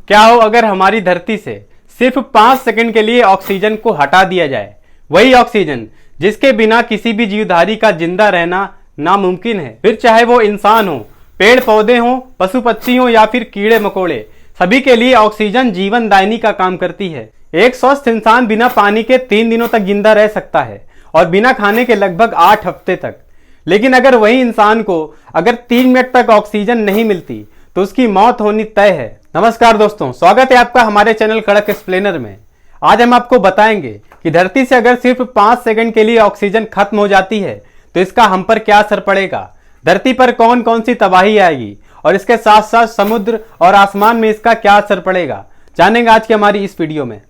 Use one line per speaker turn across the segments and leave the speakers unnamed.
क्या हो अगर हमारी धरती से सिर्फ 5 सेकंड के लिए ऑक्सीजन को हटा दिया जाए, वही ऑक्सीजन जिसके बिना किसी भी जीवधारी का जिंदा रहना नामुमकिन है। फिर चाहे वो इंसान हो, पेड़ पौधे हो, पशु पक्षी हो या फिर कीड़े मकोड़े, सभी के लिए ऑक्सीजन जीवन दायिनी का काम करती है। एक स्वस्थ इंसान बिना पानी के 3 दिनों तक जिंदा रह सकता है और बिना खाने के लगभग 8 हफ्ते तक। लेकिन अगर वही इंसान को अगर 3 मिनट तक ऑक्सीजन नहीं मिलती तो उसकी मौत होनी तय है। नमस्कार दोस्तों, स्वागत है आपका हमारे चैनल कड़क एक्सप्लेनर में। आज हम आपको बताएंगे कि धरती से अगर सिर्फ 5 सेकंड के लिए ऑक्सीजन खत्म हो जाती है तो इसका हम पर क्या असर पड़ेगा, धरती पर कौन कौन सी तबाही आएगी और इसके साथ साथ समुद्र और आसमान में इसका क्या असर पड़ेगा, जानेंगे आज की हमारी इस वीडियो में।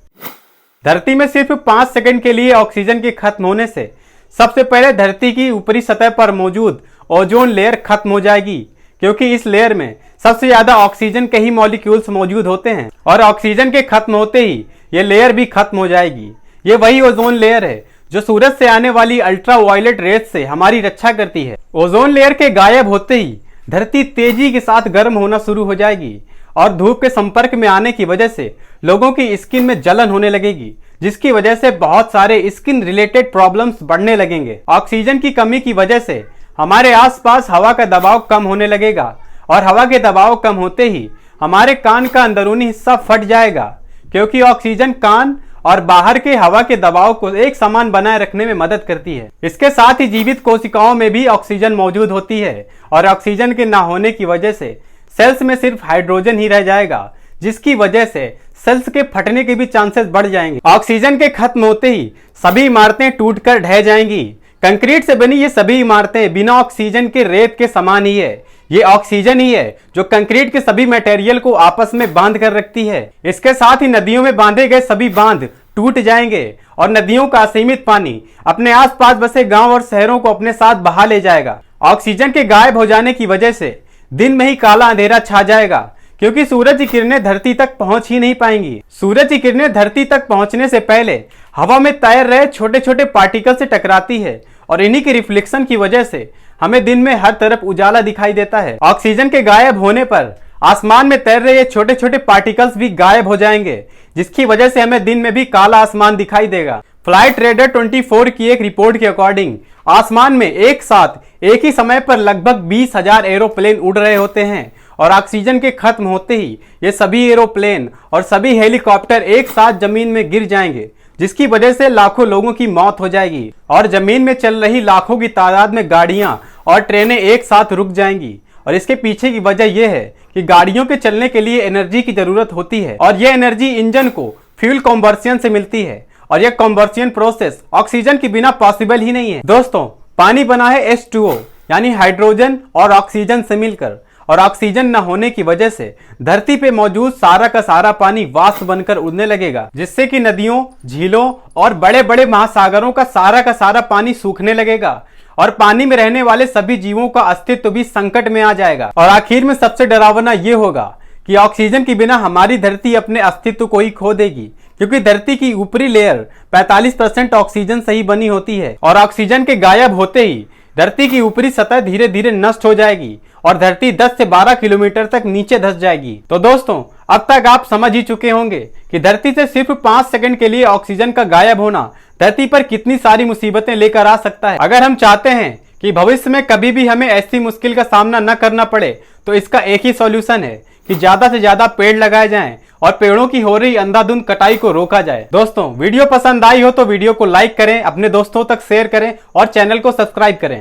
धरती में सिर्फ 5 सेकंड के लिए ऑक्सीजन के खत्म होने से सबसे पहले धरती की ऊपरी सतह पर मौजूद ओजोन लेयर खत्म हो जाएगी, क्योंकि इस लेयर में सबसे ज्यादा ऑक्सीजन के ही मॉलिक्यूल्स मौजूद होते हैं और ऑक्सीजन के खत्म होते ही ये लेयर भी खत्म हो जाएगी। ये वही ओजोन लेयर है जो सूरज से आने वाली अल्ट्रावायलेट रेज से हमारी रक्षा करती है। ओजोन लेयर के गायब होते ही धरती तेजी के साथ गर्म होना शुरू हो जाएगी और धूप के संपर्क में आने की वजह से लोगों की स्किन में जलन होने लगेगी, जिसकी वजह से बहुत सारे स्किन रिलेटेड प्रॉब्लम्स बढ़ने लगेंगे। ऑक्सीजन की कमी की वजह से हमारे आसपास हवा का दबाव कम होने लगेगा और हवा के दबाव कम होते ही हमारे कान का अंदरूनी हिस्सा फट जाएगा, क्योंकि ऑक्सीजन कान और बाहर के हवा के दबाव को एक समान बनाए रखने में मदद करती है। इसके साथ ही जीवित कोशिकाओं में भी ऑक्सीजन मौजूद होती है और ऑक्सीजन के ना होने की वजह से सेल्स में सिर्फ हाइड्रोजन ही रह जाएगा, जिसकी वजह से सेल्स के फटने के भी चांसेस बढ़ जाएंगे। ऑक्सीजन के खत्म होते ही सभी इमारतें टूटकर ढह जाएंगी। कंक्रीट से बनी ये सभी इमारतें बिना ऑक्सीजन के रेत के समान ही है। ये ऑक्सीजन ही है जो कंक्रीट के सभी मटेरियल को आपस में बांध कर रखती है। इसके साथ ही नदियों में बांधे गए सभी बांध टूट जाएंगे और नदियों का असीमित पानी अपने आसपास बसे गांव और शहरों को अपने साथ बहा ले जाएगा। ऑक्सीजन के गायब हो जाने की वजह से दिन में ही काला अंधेरा छा जाएगा, क्योंकि सूरज की किरणें धरती तक पहुंच ही नहीं पाएंगी। सूरज की किरणें धरती तक पहुंचने से पहले हवा में तैर रहे छोटे छोटे पार्टिकल से टकराती है और इन्हीं के रिफ्लेक्शन की वजह से हमें दिन में हर तरफ उजाला दिखाई देता है। ऑक्सीजन के गायब होने पर आसमान में तैर रहे छोटे छोटे पार्टिकल्स भी गायब हो जाएंगे, जिसकी वजह से हमें दिन में भी काला आसमान दिखाई देगा। फ्लाइट रेडर 24 की एक रिपोर्ट के अकॉर्डिंग आसमान में एक साथ एक ही समय पर लगभग 20,000 एरोप्लेन उड़ रहे होते हैं और ऑक्सीजन के खत्म होते ही ये सभी एरोप्लेन और सभी हेलीकॉप्टर एक साथ जमीन में गिर जाएंगे, जिसकी वजह से लाखों लोगों की मौत हो जाएगी और जमीन में चल रही लाखों की तादाद में गाड़ियां और ट्रेनें एक साथ रुक जाएंगी। और इसके पीछे की वजह यह है कि गाड़ियों के चलने के लिए एनर्जी की जरूरत होती है और यह एनर्जी इंजन को फ्यूल कॉम्बर्शन से मिलती है और यह कॉम्बर्शन प्रोसेस ऑक्सीजन के बिना पॉसिबल ही नहीं है। दोस्तों, पानी बना है H2O यानी हाइड्रोजन और ऑक्सीजन से मिलकर, और ऑक्सीजन न होने की वजह से धरती पे मौजूद सारा का सारा पानी वाष्प बनकर उड़ने लगेगा, जिससे कि नदियों, झीलों और बड़े बड़े महासागरों का सारा पानी सूखने लगेगा और पानी में रहने वाले सभी जीवों का अस्तित्व भी संकट में आ जाएगा। और आखिर में सबसे डरावना ये होगा कि ऑक्सीजन के बिना हमारी धरती अपने अस्तित्व को ही खो देगी, क्योंकि धरती की ऊपरी लेयर 45% ऑक्सीजन से ही बनी होती है और ऑक्सीजन के गायब होते ही धरती की ऊपरी सतह धीरे धीरे नष्ट हो जाएगी और धरती 10 से 12 किलोमीटर तक नीचे धंस जाएगी। तो दोस्तों, अब तक आप समझ ही चुके होंगे कि धरती से सिर्फ 5 सेकंड के लिए ऑक्सीजन का गायब होना धरती पर कितनी सारी मुसीबतें लेकर आ सकता है। अगर हम चाहते हैं कि भविष्य में कभी भी हमें ऐसी मुश्किल का सामना न करना पड़े तो इसका एक ही सॉल्यूशन है कि ज्यादा से ज्यादा पेड़ लगाए जाएं और पेड़ों की हो रही अंधाधुंध कटाई को रोका जाए। दोस्तों, वीडियो पसंद आई हो तो वीडियो को लाइक करें, अपने दोस्तों तक शेयर करें और चैनल को सब्सक्राइब करें।